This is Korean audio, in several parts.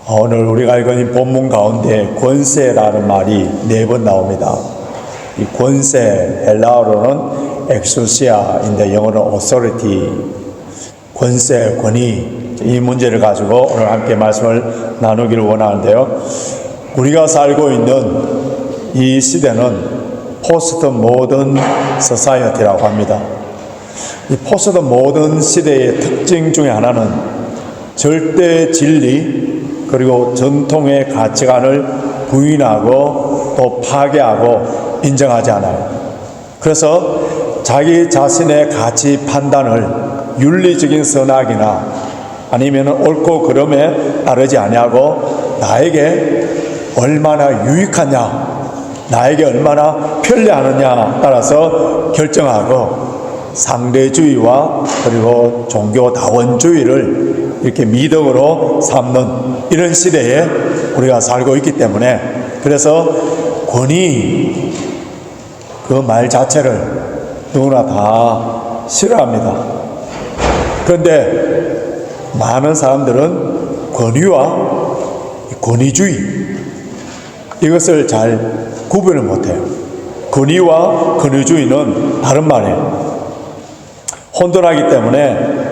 오늘 우리가 읽은 본문 가운데 권세라는 말이 4번 나옵니다. 이 권세, 헬라어로는 엑소시아인데 영어로는 authority, 권세, 권위, 이 문제를 가지고 오늘 함께 말씀을 나누기를 원하는데요. 우리가 살고 있는 이 시대는 포스트 모던 소사이어티라고 합니다. 이 포스트 모던 시대의 특징 중에 하나는 절대 진리 그리고 전통의 가치관을 부인하고 또 파괴하고 인정하지 않아요. 그래서 자기 자신의 가치 판단을 윤리적인 선악이나 아니면 옳고 그름에 따르지 아니하고 나에게 얼마나 유익하냐, 나에게 얼마나 편리하느냐 따라서 결정하고 상대주의와 그리고 종교다원주의를 이렇게 미덕으로 삼는 이런 시대에 우리가 살고 있기 때문에, 그래서 권위 그 말 자체를 누구나 다 싫어합니다. 그런데 많은 사람들은 권위와 권위주의 이것을 잘 구분을 못해요. 권위와 권위주의는 다른 말이에요. 혼돈하기 때문에,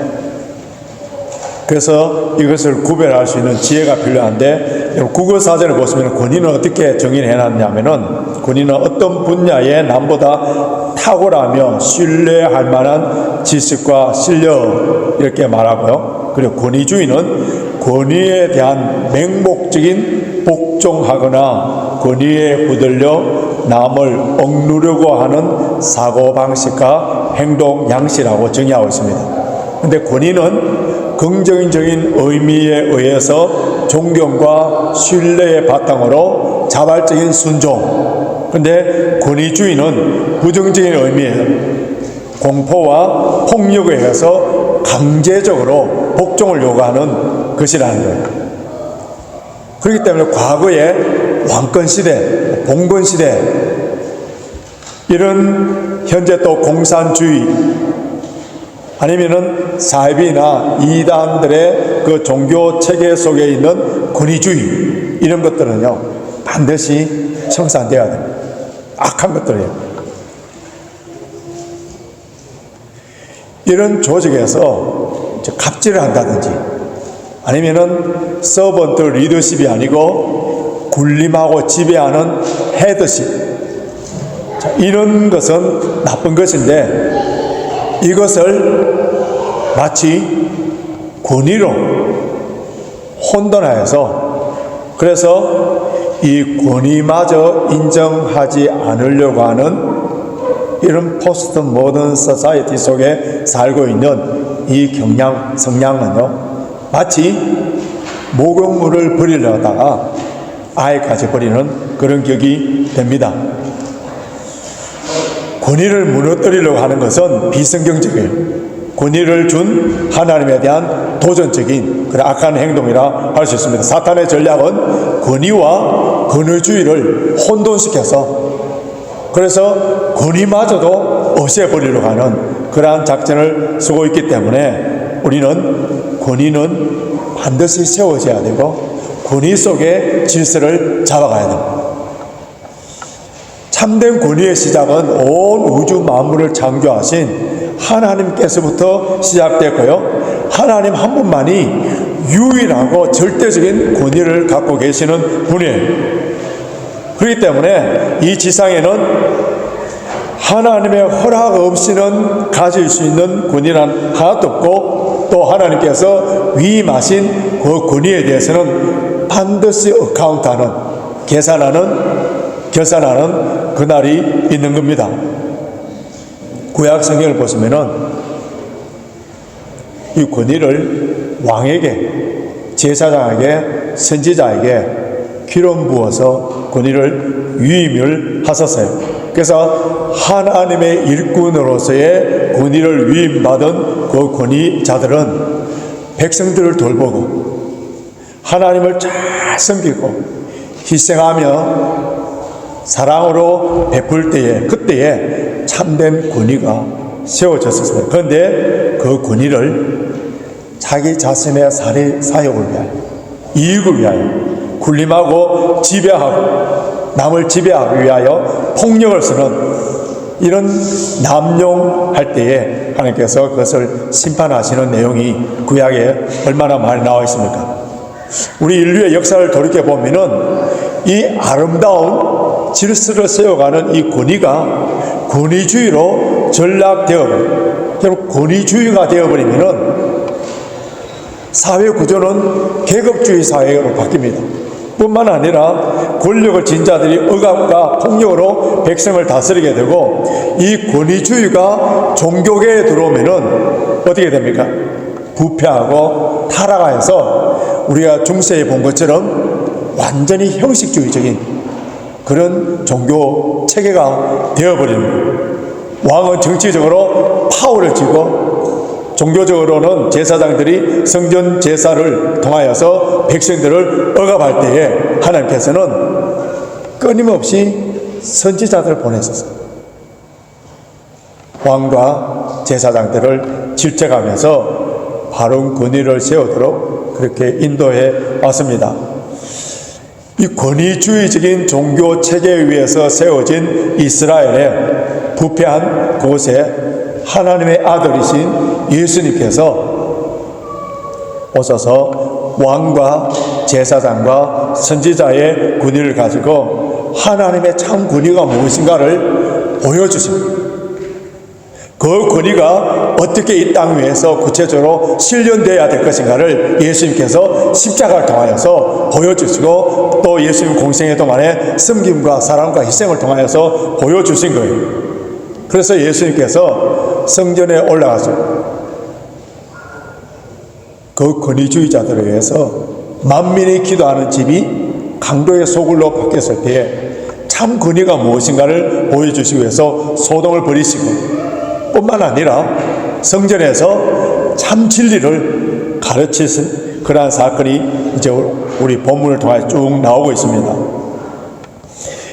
그래서 이것을 구별할 수 있는 지혜가 필요한데, 국어사전을 보시면 권위는 어떻게 정의를 해놨냐면은, 권위는 어떤 분야에 남보다 탁월하며 신뢰할 만한 지식과 실력 이렇게 말하고요. 그리고 권위주의는 권위에 대한 맹목적인 복종하거나 권위에 붙들려 남을 억누르려고 하는 사고방식과 행동 양식이라고 정의하고 있습니다. 그런데 권위는 긍정적인 의미에 의해서 존경과 신뢰의 바탕으로 자발적인 순종, 그런데 권위주의는 부정적인 의미에 공포와 폭력에 의해서 강제적으로 복종을 요구하는 것이라는 거예요. 그렇기 때문에 과거의 왕권시대, 봉건시대, 이런 현재 또 공산주의 아니면은 사이비나 이단들의 그 종교 체계 속에 있는 권위주의, 이런 것들은요 반드시 청산되어야 됩니다. 악한 것들이에요. 이런 조직에서 갑질을 한다든지 아니면은 서번트 리더십이 아니고 군림하고 지배하는 헤드십, 이런 것은 나쁜 것인데, 이것을 마치 권위로 혼돈하여서, 그래서 이 권위마저 인정하지 않으려고 하는 이런 포스트 모던 소사이어티 속에 살고 있는 이 성향은요 마치 목욕물을 버리려다가 아예까지 버리는 그런 격이 됩니다. 권위를 무너뜨리려고 하는 것은 비성경적이에요. 권위를 준 하나님에 대한 도전적인 그런 악한 행동이라 할 수 있습니다. 사탄의 전략은 권위와 권위주의를 혼돈시켜서, 그래서 권위마저도 없애버리려고 하는 그러한 작전을 쓰고 있기 때문에 우리는 권위는 반드시 세워져야 되고 권위 속에 질서를 잡아가야 됩니다. 참된 권위의 시작은 온 우주 만물을 창조하신 하나님께서부터 시작됐고요, 하나님 한 분만이 유일하고 절대적인 권위를 갖고 계시는 분이에요. 그렇기 때문에 이 지상에는 하나님의 허락 없이는 가질 수 있는 권위란 하나도 없고, 또 하나님께서 위임하신 그 권위에 대해서는 반드시 어카운트하는, 결산하는 그날이 있는 겁니다. 구약 성경을 보시면은 이 권위를 왕에게, 제사장에게, 선지자에게 기름 부어서 권위를 위임을 하셨어요. 그래서 하나님의 일꾼으로서의 권위를 위임받은 그 권위자들은 백성들을 돌보고 하나님을 잘 섬기고 희생하며 사랑으로 베풀 때에, 그때에 참된 권위가 세워졌습니다. 그런데 그 권위를 자기 자신의 사역을 위하여, 이익을 위하여, 군림하고 지배하고 남을 지배하기 위하여 폭력을 쓰는 이런 남용할 때에 하나님께서 그것을 심판하시는 내용이 구약에 얼마나 많이 나와 있습니까? 우리 인류의 역사를 돌이켜보면은 이 아름다운 질서를 세워가는 이 권위가 권위주의로 전락되어버려요. 결국 권위주의가 되어버리면은 사회 구조는 계급주의 사회로 바뀝니다. 뿐만 아니라 권력을 쥔 자들이 억압과 폭력으로 백성을 다스리게 되고, 이 권위주의가 종교계에 들어오면은 어떻게 됩니까? 부패하고 타락하여서 우리가 중세에 본 것처럼 완전히 형식주의적인 그런 종교 체계가 되어버리는 거예요. 왕은 정치적으로 파워를 쥐고, 종교적으로는 제사장들이 성전 제사를 통하여서 백성들을 억압할 때에 하나님께서는 끊임없이 선지자들을 보내셨어요. 왕과 제사장들을 질책하면서 바른 권위를 세우도록 그렇게 인도해 왔습니다. 이 권위주의적인 종교 체계에 의해서 세워진 이스라엘의 부패한 곳에 하나님의 아들이신 예수님께서 오셔서 왕과 제사장과 선지자의 권위를 가지고 하나님의 참 권위가 무엇인가를 보여주십니다. 그 권위가 어떻게 이 땅 위에서 구체적으로 실현되어야 될 것인가를 예수님께서 십자가를 통하여서 보여주시고, 또 예수님 공생의 동안에 섬김과 사랑과 희생을 통하여서 보여주신 거예요. 그래서 예수님께서 성전에 올라가서 그 권위주의자들에 의해서 만민이 기도하는 집이 강도의 소굴로 바뀌었을 때에 참 권위가 무엇인가를 보여주시기 위해서 소동을 벌이시고, 뿐만 아니라 성전에서 참 진리를 가르치신 그러한 사건이 이제 우리 본문을 통해 쭉 나오고 있습니다.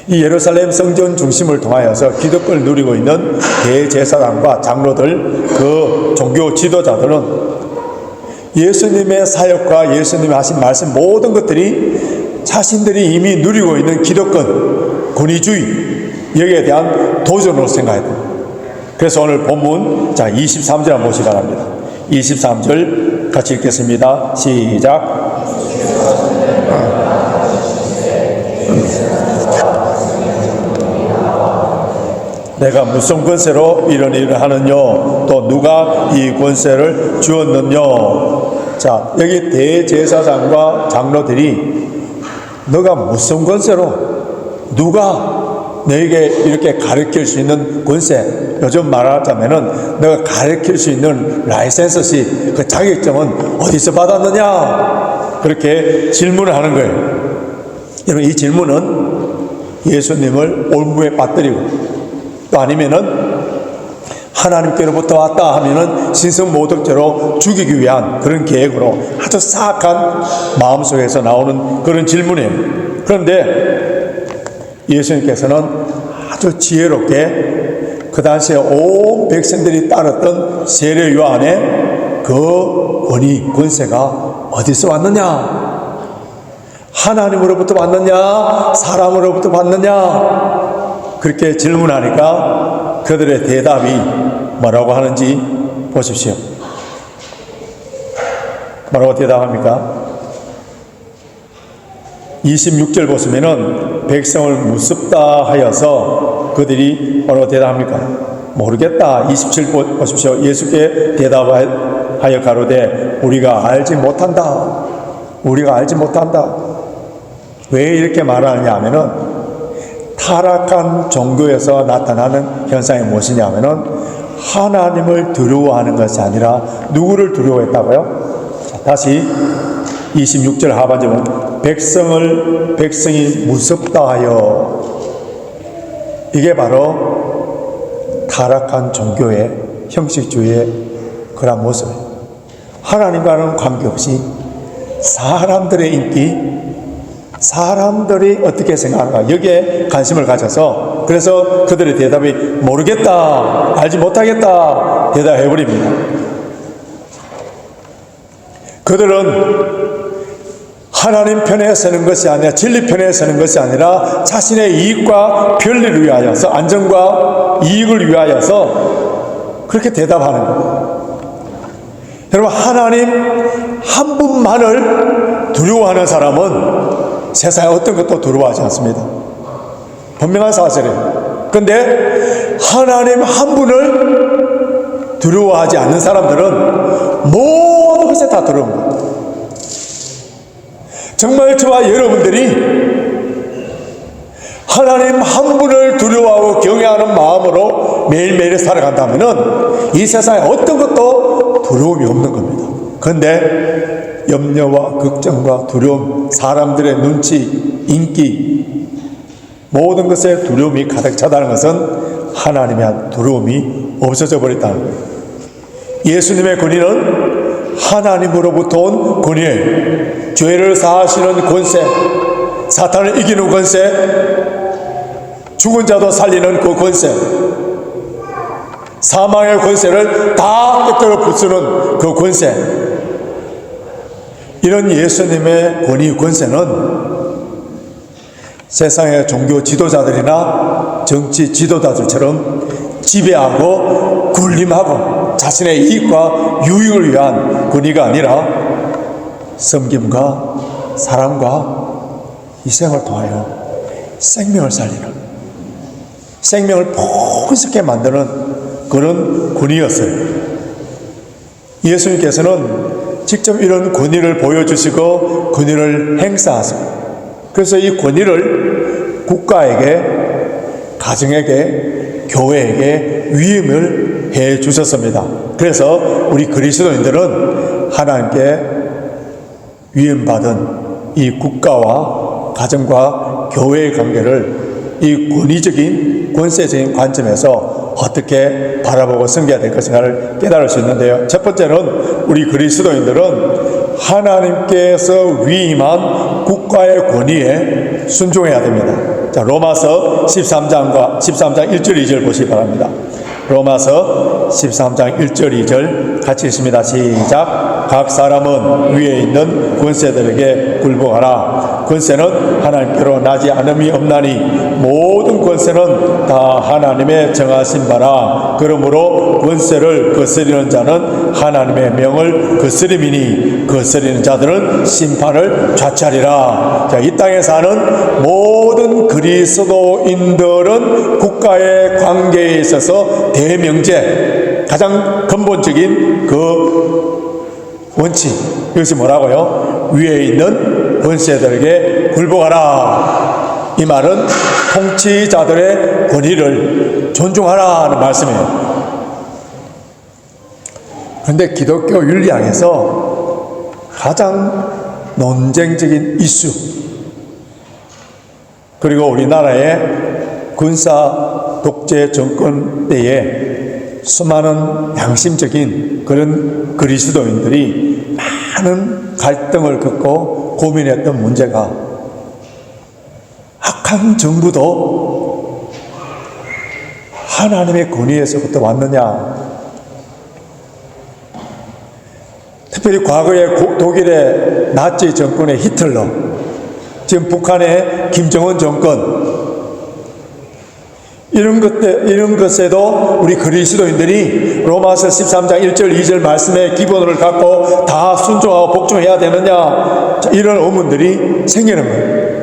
이 예루살렘 성전 중심을 통하여서 기득권을 누리고 있는 대제사장과 장로들, 그 종교 지도자들은 예수님의 사역과 예수님이 하신 말씀 모든 것들이 자신들이 이미 누리고 있는 기득권, 권위주의, 여기에 대한 도전으로 생각해야 됩니다. 그래서 오늘 본문 23절 한번 보시기 바랍니다. 23절 같이 읽겠습니다. 시작. 내가 무슨 권세로 이런 일을 하느뇨? 또 누가 이 권세를 주었느뇨? 자, 여기 대제사장과 장로들이 너가 무슨 권세로, 누가 너에게 이렇게 가르칠 수 있는 권세, 요즘 말하자면은 너가 가르칠 수 있는 라이센스시, 그 자격증은 어디서 받았느냐? 그렇게 질문을 하는 거예요. 여러분, 이 질문은 예수님을 올무에 빠뜨리고, 또 아니면은 하나님께로부터 왔다 하면은 신성모독죄로 죽이기 위한 그런 계획으로 아주 사악한 마음속에서 나오는 그런 질문이에요. 그런데 예수님께서는 아주 지혜롭게 그 당시에 온 백성들이 따랐던 세례 요한의 그 권위, 권세가 어디서 왔느냐? 하나님으로부터 왔느냐? 사람으로부터 왔느냐? 그렇게 질문하니까 그들의 대답이 뭐라고 하는지 보십시오. 뭐라고 대답합니까? 26절 보시면은 백성을 무섭다 하여서 그들이 뭐라고 대답합니까? 모르겠다. 27 보십시오. 예수께 대답하여 가로되 우리가 알지 못한다. 우리가 알지 못한다. 왜 이렇게 말하느냐 하면은 타락한 종교에서 나타나는 현상이 무엇이냐 하면은 하나님을 두려워하는 것이 아니라 누구를 두려워했다고요? 자, 다시 26절 하반절 보면 백성이 무섭다 하여, 이게 바로 타락한 종교의 형식주의의 그런 모습이에요. 하나님과는 관계없이 사람들의 인기, 사람들이 어떻게 생각하는가, 여기에 관심을 가져서, 그래서 그들의 대답이 모르겠다, 알지 못하겠다 대답해버립니다. 그들은 하나님 편에 서는 것이 아니라, 진리 편에 서는 것이 아니라 자신의 이익과 편리를 위하여서, 안정과 이익을 위하여서 그렇게 대답하는 거예요. 여러분, 하나님 한 분만을 두려워하는 사람은 세상에 어떤 것도 두려워하지 않습니다. 분명한 사실이에요. 그런데 하나님 한 분을 두려워하지 않는 사람들은 모든 것에 다 두려운 거예요. 정말 저와 여러분들이 하나님 한 분을 두려워하고 경외하는 마음으로 매일매일 살아간다면 이 세상에 어떤 것도 두려움이 없는 겁니다. 그런데 염려와 걱정과 두려움, 사람들의 눈치, 인기, 모든 것에 두려움이 가득 차다는 것은 하나님의 두려움이 없어져 버렸다는 거예요. 예수님의 권위는 하나님으로부터 온 권위예요. 죄를 사하시는 권세, 사탄을 이기는 권세, 죽은 자도 살리는 그 권세, 사망의 권세를 다 깨뜨려 부수는 그 권세, 이런 예수님의 권위, 권세는 세상의 종교 지도자들이나 정치 지도자들처럼 지배하고 군림하고 자신의 이익과 유익을 위한 권위가 아니라 섬김과 사랑과 희생을 통하여 생명을 살리는, 생명을 풍성하게 만드는 그런 권위였어요. 예수님께서는 직접 이런 권위를 보여주시고 권위를 행사하십니다. 그래서 이 권위를 국가에게, 가정에게, 교회에게 위임을 해 주셨습니다. 그래서 우리 그리스도인들은 하나님께 위임받은 이 국가와 가정과 교회의 관계를 이 권위적인, 권세적인 관점에서 어떻게 바라보고 섬겨야 될 것인가를 깨달을 수 있는데요. 첫 번째는 우리 그리스도인들은 하나님께서 위임한 국가의 권위에 순종해야 됩니다. 자, 로마서 13장 1절 2절 보시기 바랍니다. 로마서 13장 1절 2절 같이 읽습니다. 시작. 각 사람은 위에 있는 권세들에게 굴복하라. 권세는 하나님께로 나지 않음이 없나니 모든 권세는 다 하나님의 정하신 바라. 그러므로 권세를 거스리는 자는 하나님의 명을 거스림이니 거스리는 자들은 심판을 좌치하리라. 자, 이 땅에 사는 모든 그리스도인들은 국가의 관계에 있어서 대명제, 가장 근본적인 그 원칙, 이것이 뭐라고요? 위에 있는 권세들에게 굴복하라. 이 말은 통치자들의 권위를 존중하라는 말씀이에요. 그런데 기독교 윤리학에서 가장 논쟁적인 이슈, 그리고 우리나라의 군사 독재 정권 때에 수많은 양심적인 그런 그리스도인들이 많은 갈등을 겪고 고민했던 문제가, 악한 정부도 하나님의 권위에서부터 왔느냐. 특별히 과거의 독일의 나치 정권의 히틀러, 지금 북한의 김정은 정권, 이런 것에도 우리 그리스도인들이 로마서 13장 1절 2절 말씀의 기본을 갖고 다 순종하고 복종해야 되느냐, 이런 의문들이 생기는 거예요.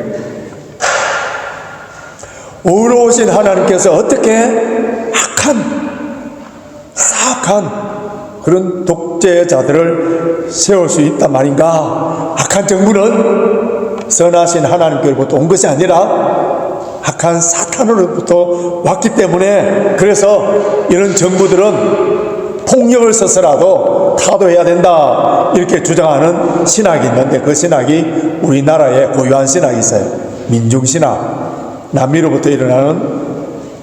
의로우신 하나님께서 어떻게 사악한 그런 독재자들을 세울 수 있단 말인가? 악한 정부는 선하신 하나님께로부터 온 것이 아니라 악한 사탄으로부터 왔기 때문에, 그래서 이런 정부들은 폭력을 써서라도 타도해야 된다, 이렇게 주장하는 신학이 있는데, 그 신학이 우리나라에 고유한 신학이 있어요. 민중신학, 남미로부터 일어나는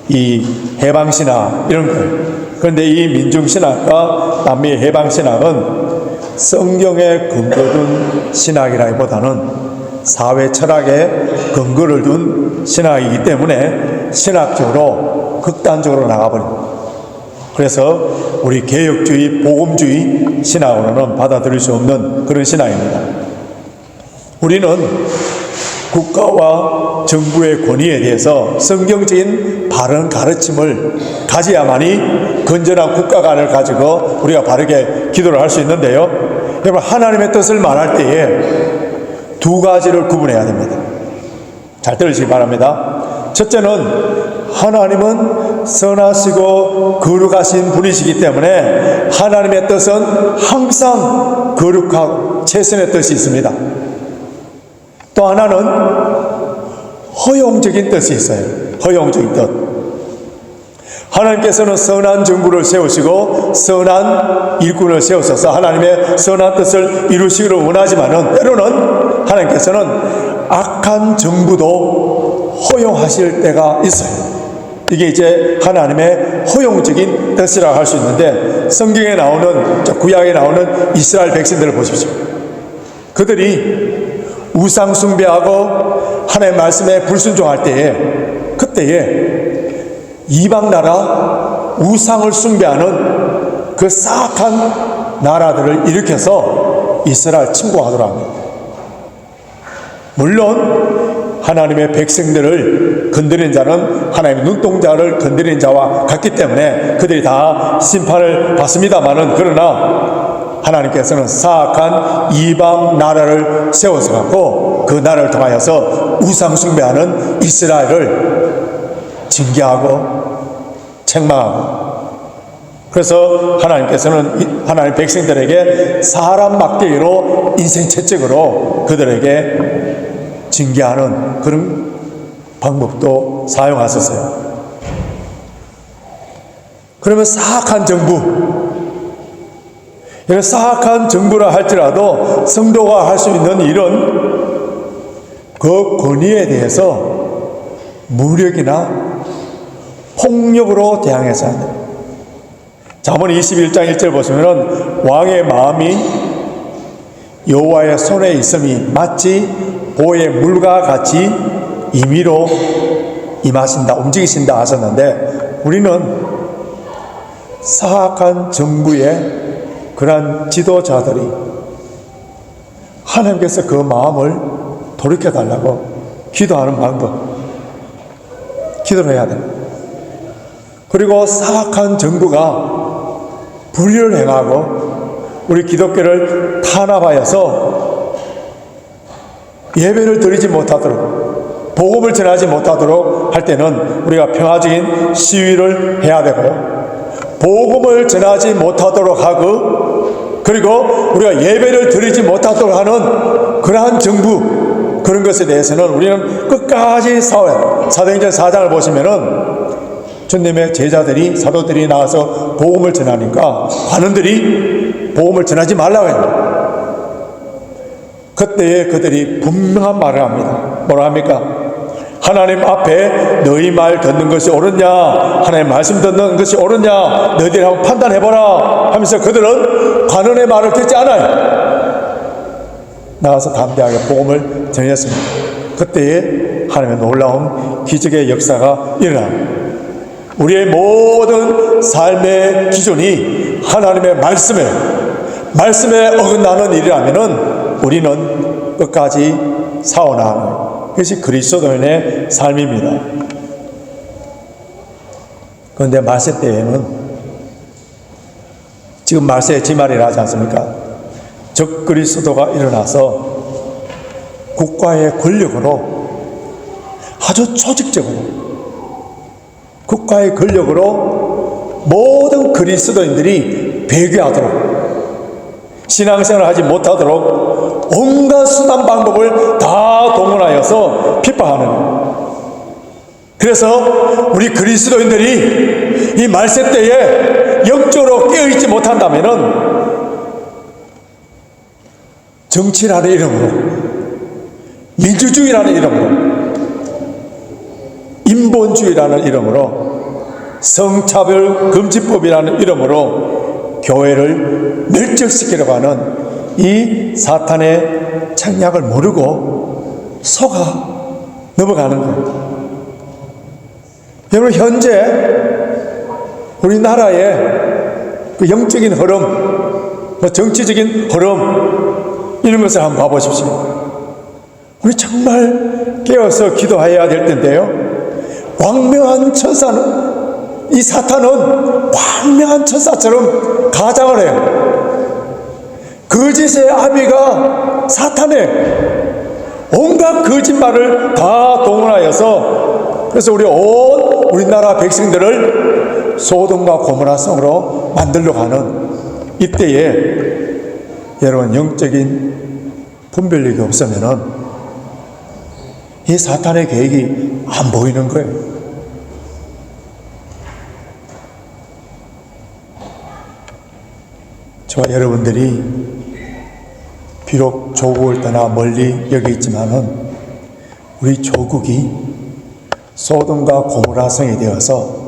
이 해방신학, 이런 거예요. 그런데 이 민중신학과 남미의 해방신학은 성경에 근거둔 신학이라기보다는 사회 철학에 근거를 둔 신학이기 때문에 신학적으로 극단적으로 나가버립니다. 그래서 우리 개혁주의, 복음주의 신학으로는 받아들일 수 없는 그런 신학입니다. 우리는 국가와 정부의 권위에 대해서 성경적인 바른 가르침을 가져야만이 건전한 국가관을 가지고 우리가 바르게 기도를 할 수 있는데요. 여러분, 하나님의 뜻을 말할 때에 두 가지를 구분해야 됩니다. 잘 들으시기 바랍니다. 첫째는 하나님은 선하시고 거룩하신 분이시기 때문에 하나님의 뜻은 항상 거룩하고 최선의 뜻이 있습니다. 또 하나는 허용적인 뜻이 있어요. 허용적인 뜻. 하나님께서는 선한 정부를 세우시고 선한 일꾼을 세우셔서 하나님의 선한 뜻을 이루시기를 원하지만은 때로는 하나님께서는 악한 정부도 허용하실 때가 있어요. 이게 이제 하나님의 허용적인 뜻이라고 할 수 있는데, 성경에 나오는, 구약에 나오는 이스라엘 백성들을 보십시오. 그들이 우상 숭배하고 하나님의 말씀에 불순종할 때에, 그때에 이방 나라 우상을 숭배하는 그 사악한 나라들을 일으켜서 이스라엘 침공하도록 합니다. 물론 하나님의 백성들을 건드린 자는 하나님의 눈동자를 건드린 자와 같기 때문에 그들이 다 심판을 받습니다마는, 그러나 하나님께서는 사악한 이방 나라를 세워서 갖고 그 나라를 통하여서 우상 숭배하는 이스라엘을 징계하고 책망하고, 그래서 하나님께서는 하나님 백성들에게 사람 막대기로 인생 채찍으로 그들에게 징계하는 그런 방법도 사용하셨어요. 그러면 사악한 정부, 이런 사악한 정부라 할지라도 성도가 할 수 있는 일은 그 권위에 대해서 무력이나 폭력으로 대항해서 한다. 잠언 21장 1절 보시면은 왕의 마음이 여호와의 손에 있음이 마치 보의 물과 같이 임의로 임하신다, 움직이신다 하셨는데, 우리는 사악한 정부의 그러한 지도자들이 하나님께서 그 마음을 돌이켜달라고 기도하는 방법, 기도를 해야 됩니다. 그리고 사악한 정부가 불의를 행하고 우리 기독교를 탄압하여서 예배를 드리지 못하도록, 복음을 전하지 못하도록 할 때는 우리가 평화적인 시위를 해야 되고요, 복음을 전하지 못하도록 하고, 그리고 우리가 예배를 드리지 못하도록 하는 그러한 정부, 그런 것에 대해서는 우리는 끝까지 싸워야 돼요. 사도행전 4장을 보시면은 주님의 제자들이, 사도들이 나와서 복음을 전하니까 관원들이 복음을 전하지 말라고 해요. 그때에 그들이 분명한 말을 합니다. 뭐라 합니까? 하나님 앞에 너희 말 듣는 것이 옳으냐, 하나님 말씀 듣는 것이 옳으냐, 너희들이 한번 판단해보라 하면서 그들은 관원의 말을 듣지 않아요. 나가서 담대하게 복음을 전했습니다. 그때에 하나님의 놀라운 기적의 역사가 일어납니다. 우리의 모든 삶의 기준이 하나님의 말씀에 어긋나는 일이라면은 우리는 끝까지 싸워나가는 것이 그리스도인의 삶입니다. 그런데 말세 때에는, 지금 말세의 지말이라 하지 않습니까? 적 그리스도가 일어나서 국가의 권력으로, 아주 조직적으로 국가의 권력으로 모든 그리스도인들이 배교하도록, 신앙생활을 하지 못하도록 온갖 수단 방법을 다 동원하여서 핍박하는 거예요. 그래서 우리 그리스도인들이 이 말세 때에 영적으로 깨어있지 못한다면은 정치라는 이름으로, 민주주의라는 이름으로, 인본주의라는 이름으로, 성차별 금지법이라는 이름으로 교회를 멸절시키려고 하는 이 사탄의 창략을 모르고 속아 넘어가는 겁니다. 여러분, 현재 우리나라의 그 영적인 흐름, 정치적인 흐름, 이런 것을 한번 봐보십시오. 우리 정말 깨어서 기도해야 될 텐데요. 광명한 천사는, 이 사탄은 광명한 천사처럼 가장을 해요. 거짓의 아비가 사탄의 온갖 거짓말을 다 동원하여서, 그래서 우리나라 백성들을 소돔과 고모라성으로 만들려고 하는 이때에 여러분, 영적인 분별력이 없으면은 이 사탄의 계획이 안 보이는 거예요. 저와 여러분들이 비록 조국을 떠나 멀리 여기 있지만은 우리 조국이 소돔과 고모라성이 되어서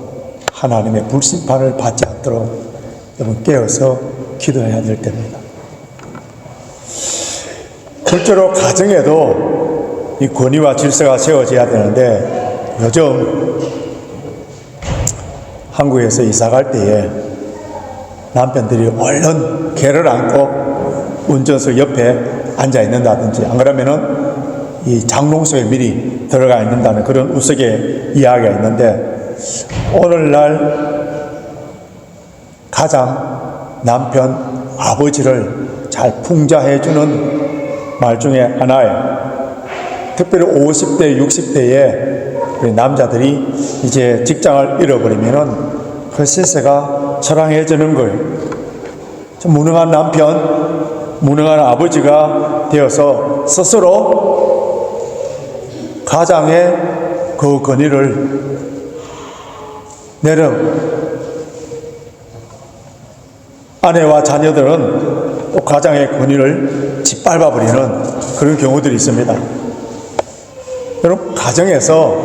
하나님의 불심판을 받지 않도록 여러분 깨어서 기도해야 될 때입니다. 실제로 가정에도 이 권위와 질서가 세워져야 되는데, 요즘 한국에서 이사 갈 때에 남편들이 얼른 개를 안고 운전석 옆에 앉아 있는다든지, 안 그러면은 이 장롱석에 미리 들어가 있는다는 그런 우스개 이야기가 있는데, 오늘날 가장 남편, 아버지를 잘 풍자해주는 말 중에 하나예요. 특별히 50대, 60대에 우리 남자들이 이제 직장을 잃어버리면은 그 시세가 처량해지는 거예요. 무능한 남편, 무능한 아버지가 되어서 스스로 가장의 그 권위를 내려, 아내와 자녀들은 또 가장의 권위를 짓밟아버리는 그런 경우들이 있습니다. 여러분, 가정에서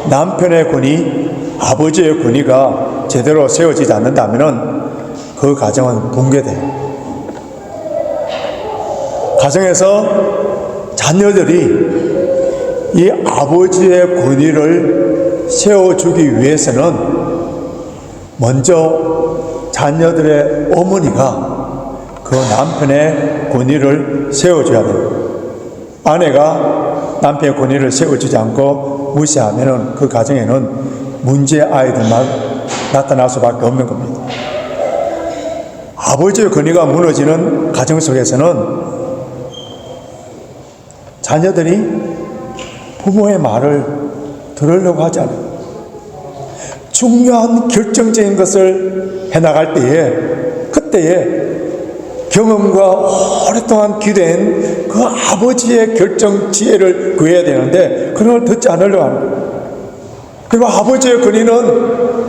남편의 권위, 아버지의 권위가 제대로 세워지지 않는다면 그 가정은 붕괴돼요. 가정에서 자녀들이 이 아버지의 권위를 세워주기 위해서는 먼저 자녀들의 어머니가 그 남편의 권위를 세워줘야 돼요. 아내가 남편의 권위를 세워주지 않고 무시하면 그 가정에는 문제의 아이들만 나타날 수밖에 없는 겁니다. 아버지의 권위가 무너지는 가정 속에서는 자녀들이 부모의 말을 들으려고 하지 않아요. 중요한 결정적인 것을 해나갈 때에, 그때에 경험과 오랫동안 기대한 그 아버지의 결정 지혜를 구해야 되는데, 그런 걸 듣지 않으려고 하는 거예요. 그리고 아버지의 권위는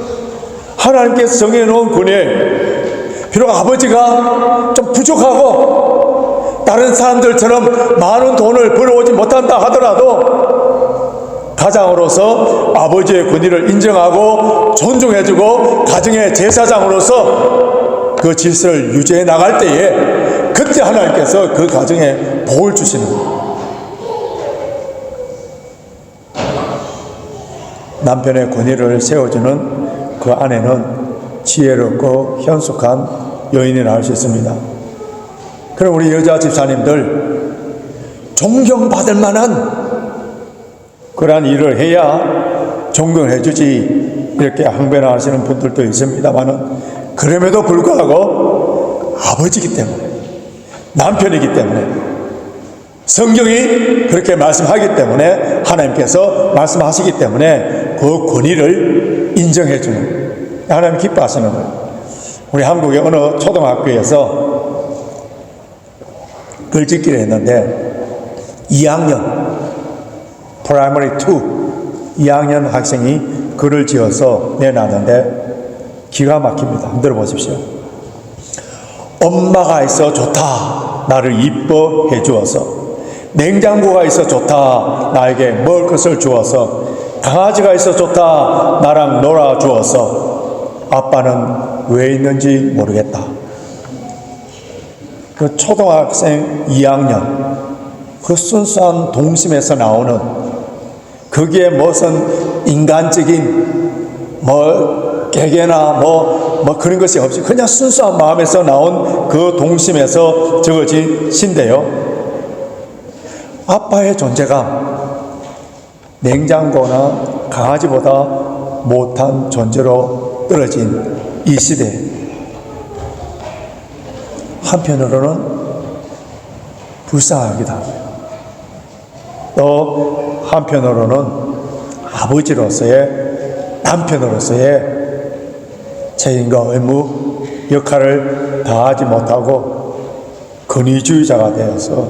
하나님께서 정해놓은 권위예요. 비록 아버지가 좀 부족하고 다른 사람들처럼 많은 돈을 벌어오지 못한다 하더라도 가장으로서 아버지의 권위를 인정하고 존중해주고 가정의 제사장으로서 그 질서를 유지해 나갈 때에 그때 하나님께서 그 가정에 복을 주시는 거예요. 남편의 권위를 세워주는 그 아내는 지혜롭고 현숙한 여인이라 할 수 있습니다. 그럼 우리 여자 집사님들 존경받을 만한 그러한 일을 해야 존경해 주지, 이렇게 항변하시는 분들도 있습니다만은, 그럼에도 불구하고 아버지이기 때문에, 남편이기 때문에, 성경이 그렇게 말씀하기 때문에, 하나님께서 말씀하시기 때문에 그 권위를 인정해 주는, 하나님 기뻐하시는 거예요. 우리 한국의 어느 초등학교에서 글짓기를 했는데 2학년 프라이머리 2 2학년 학생이 글을 지어서 내놨는데 기가 막힙니다. 한번 들어보십시오. 엄마가 있어 좋다, 나를 이뻐해 주어서. 냉장고가 있어 좋다, 나에게 먹을 것을 주어서. 강아지가 있어 좋다, 나랑 놀아 주어서. 아빠는 왜 있는지 모르겠다. 그 초등학생 2학년, 그 순수한 동심에서 나오는, 거기에 무슨 인간적인 개개나 그런 것이 없이 그냥 순수한 마음에서 나온 그 동심에서 적어진 시인데요. 아빠의 존재감, 냉장고나 강아지보다 못한 존재로 떨어진 이 시대. 한편으로는 불쌍하기도 하고요. 또 한편으로는 아버지로서의, 남편으로서의 책임과 의무, 역할을 다하지 못하고 권위주의자가 되어서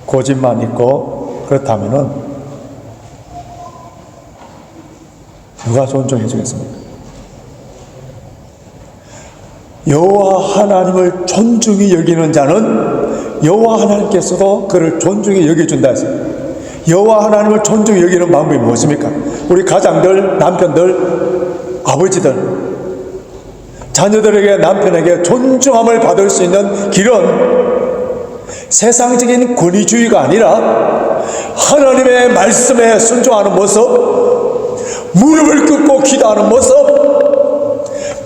고집만 있고, 그렇다면은 누가 존중해 주겠습니까? 여호와 하나님을 존중히 여기는 자는 여호와 하나님께서도 그를 존중히 여겨준다 했습니다. 여호와 하나님을 존중히 여기는 방법이 무엇입니까? 우리 가장들, 남편들, 아버지들, 자녀들에게, 남편에게 존중함을 받을 수 있는 길은 세상적인 권위주의가 아니라 하나님의 말씀에 순종하는 모습, 무릎을 꿇고 기도하는 모습,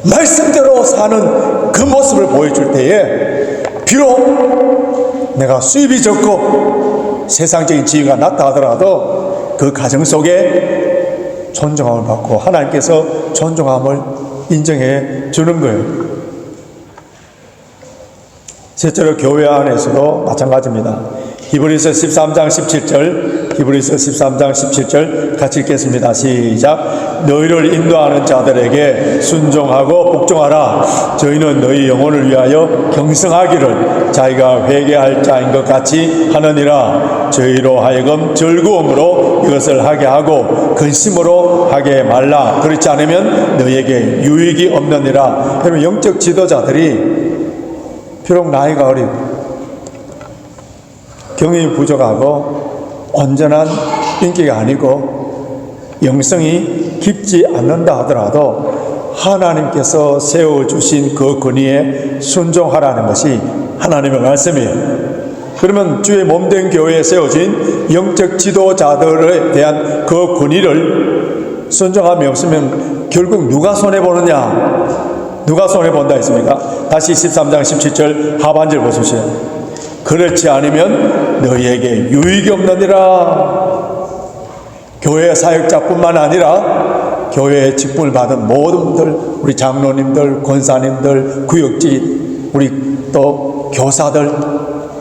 말씀대로 사는 그 모습을 보여줄 때에 비록 내가 수입이 적고 세상적인 지위가 낮다 하더라도 그 가정 속에 존중함을 받고 하나님께서 존중함을 인정해 주는 거예요. 실제로 교회 안에서도 마찬가지입니다. 히브리서 13장 17절, 히브리서 13장 17절 같이 읽겠습니다. 시작. 너희를 인도하는 자들에게 순종하고 복종하라. 저희는 너희 영혼을 위하여 경성하기를 자기가 회개할 자인 것 같이 하느니라. 저희로 하여금 즐거움으로 이것을 하게 하고 근심으로 하게 말라. 그렇지 않으면 너희에게 유익이 없느니라. 여러분, 영적 지도자들이 비록 나이가 어리고 경험이 부족하고 온전한 인기가 아니고 영성이 깊지 않는다 하더라도 하나님께서 세워주신 그 권위에 순종하라는 것이 하나님의 말씀이에요. 그러면 주의 몸된 교회에 세워진 영적 지도자들에 대한 그 권위를 순종함이 없으면 결국 누가 손해보느냐? 누가 손해본다 했습니까? 다시 13장 17절 하반절 보십시오. 그렇지 않으면 너희에게 유익이 없느니라. 교회 사역자뿐만 아니라 교회에 직분을 받은 모든 분들, 우리 장로님들, 권사님들, 구역지, 우리 또 교사들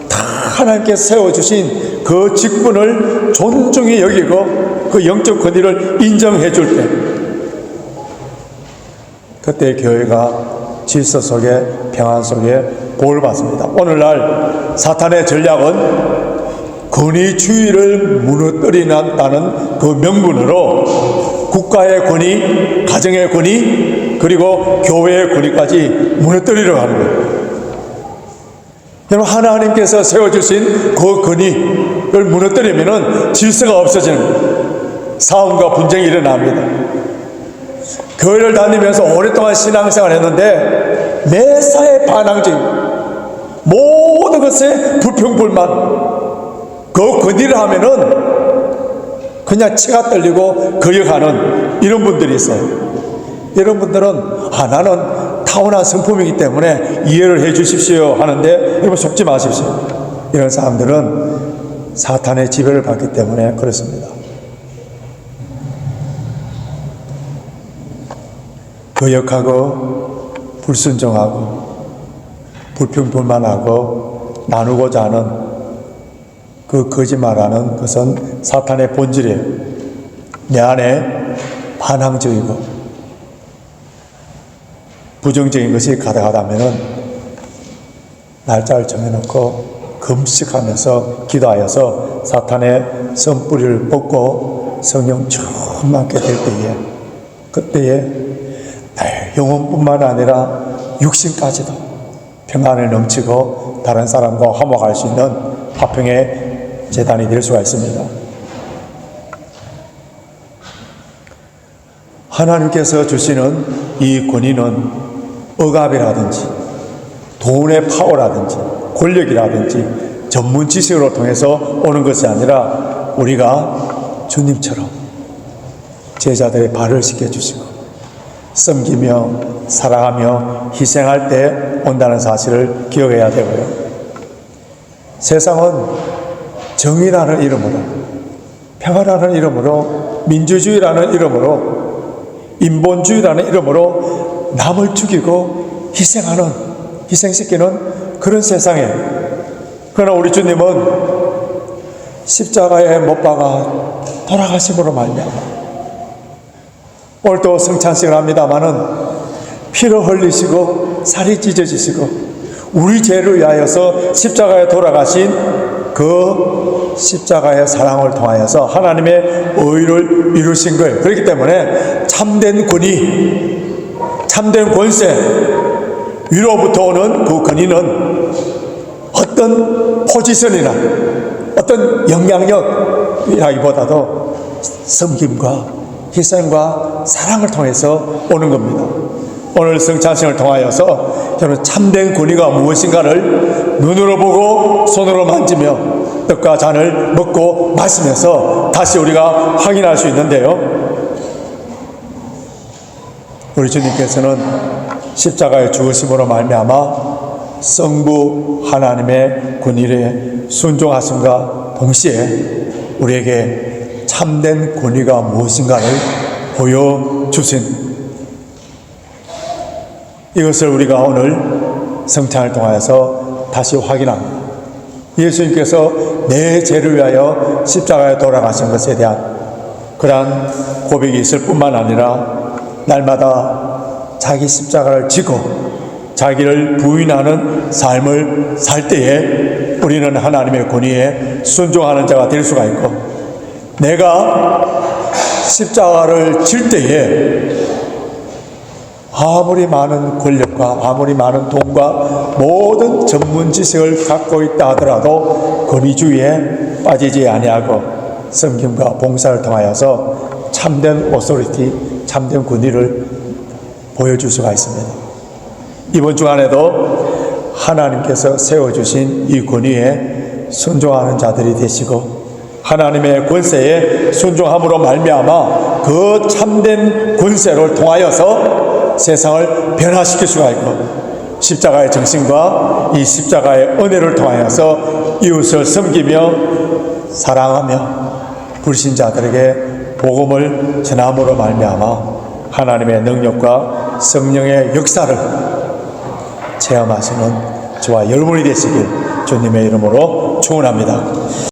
다 하나님께 세워주신 그 직분을 존중히 여기고 그 영적 권위를 인정해 줄 때, 그때 교회가 질서 속에, 평안 속에 복을 받습니다. 오늘날 사탄의 전략은 권위주의를 무너뜨린다는 그 명분으로 국가의 권위, 가정의 권위, 그리고 교회의 권위까지 무너뜨리려고 하는 거예요. 여러분, 하나님께서 세워주신 그 권위를 무너뜨리면 질서가 없어지는 거예요. 싸움과 분쟁이 일어납니다. 교회를 다니면서 오랫동안 신앙생활을 했는데 매사에 반항적이고 모든 것에 불평불만, 그 권위를 하면은 그냥 치가 떨리고 거역하는 이런 분들이 있어요. 이런 분들은 나는 타고난 성품이기 때문에 이해를 해 주십시오 하는데, 여러분 속지 마십시오. 이런 사람들은 사탄의 지배를 받기 때문에 그렇습니다. 거역하고 불순종하고 불평불만하고 나누고자 하는 그 거짓말하는 것은 사탄의 본질이에요. 내 안에 반항적이고 부정적인 것이 가득하다면 날짜를 정해놓고 금식하면서 기도하여서 사탄의 선뿌리를 벗고 성령 충만하게 될 때에, 그때에 영혼뿐만 아니라 육신까지도 평안을 넘치고 다른 사람과 화목할 수 있는 화평의 재단이 될 수가 있습니다. 하나님께서 주시는 이 권위는 억압이라든지 돈의 파워라든지 권력이라든지 전문 지식으로 통해서 오는 것이 아니라 우리가 주님처럼 제자들의 발을 씻겨주시고 섬기며 사랑하며 희생할 때 온다는 사실을 기억해야 되고요. 세상은 정의라는 이름으로, 평화라는 이름으로, 민주주의라는 이름으로, 인본주의라는 이름으로 남을 죽이고 희생시키는 그런 세상에, 그러나 우리 주님은 십자가에 못 박아 돌아가심으로 말미암아, 오늘도 성찬식을 합니다마는 피를 흘리시고 살이 찢어지시고 우리 죄를 위하여서 십자가에 돌아가신 그 십자가의 사랑을 통하여서 하나님의 의를 이루신 거예요. 그렇기 때문에 참된 권위, 참된 권세, 위로부터 오는 그 권위는 어떤 포지션이나 어떤 영향력이라기보다도 섬김과 희생과 사랑을 통해서 오는 겁니다. 오늘 성찬식을 통하여서 저는 참된 권위가 무엇인가를 눈으로 보고 손으로 만지며 떡과 잔을 먹고 마시면서 다시 우리가 확인할 수 있는데요, 우리 주님께서는 십자가의 죽으심으로 말미암아 성부 하나님의 권위에 순종하심과 동시에 우리에게 참된 권위가 무엇인가를 보여주신, 이것을 우리가 오늘 성찬을 통하여서 다시 확인합니다. 예수님께서 내 죄를 위하여 십자가에 돌아가신 것에 대한 그러한 고백이 있을 뿐만 아니라 날마다 자기 십자가를 지고 자기를 부인하는 삶을 살 때에 우리는 하나님의 권위에 순종하는 자가 될 수가 있고, 내가 십자가를 질 때에 아무리 많은 권력과 아무리 많은 돈과 모든 전문 지식을 갖고 있다 하더라도 권위주의에 빠지지 아니하고 섬김과 봉사를 통하여서 참된 오소리티, 참된 권위를 보여줄 수가 있습니다. 이번 주간에도 하나님께서 세워주신 이 권위에 순종하는 자들이 되시고, 하나님의 권세에 순종함으로 말미암아 그 참된 권세를 통하여서 세상을 변화시킬 수가 있고, 십자가의 정신과 이 십자가의 은혜를 통하여서 이웃을 섬기며 사랑하며 불신자들에게 복음을 전함으로 말미암아 하나님의 능력과 성령의 역사를 체험하시는 저와 여러분이 되시길 주님의 이름으로 축원합니다.